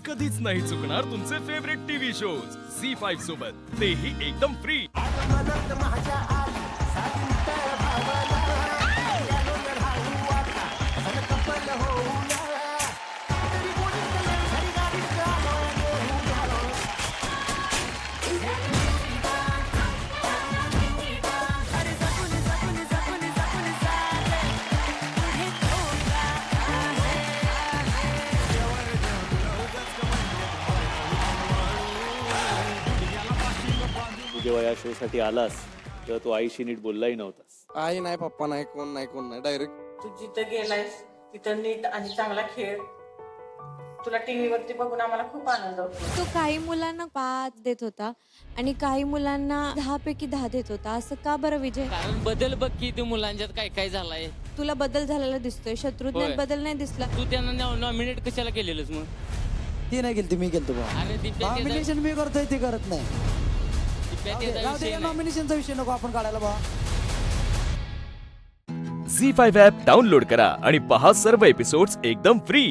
कधीच नाही चुकणार तुमचे फेवरेट टीव्ही शोज झी5 सोबत, तेही एकदम फ्री। जेव्हा या शो साठी आलास तेव्हा तू आईशी नीट बोललाही नव्हतास। आई नाही, पप्पा नाही, कोण नाही डायरेक्ट तू जिथं गेलायस तिथं नीट आणि चांगला खेळ, तुला टीव्ही वरती बघून आम्हाला खूप आनंद होतो। तो काही मुलांना 5 देत होता आणि काही मुलांना 10 पैकी 10 देत होता, असं का बरं विजय? कारण बदल बघ की ते मुलांच्यात काय काय झालाय। तुला बदल झालेला दिसतोय, शत्रुज्ञात होय. बदल नाही दिसला। तू त्यांना नॉमिनेट कशाला केलेलंस मग? ती नाही केली, मी केलतो बा. अरे दिप्या नॉमिनेशन मी करतोय, ते करत नाही. विषय नाही। नॉमिनेशनचा विषय नको आपण काढायला बा. झी5 ॲप डाउनलोड करा आणि पहा सर्व एपिसोड्स एकदम फ्री।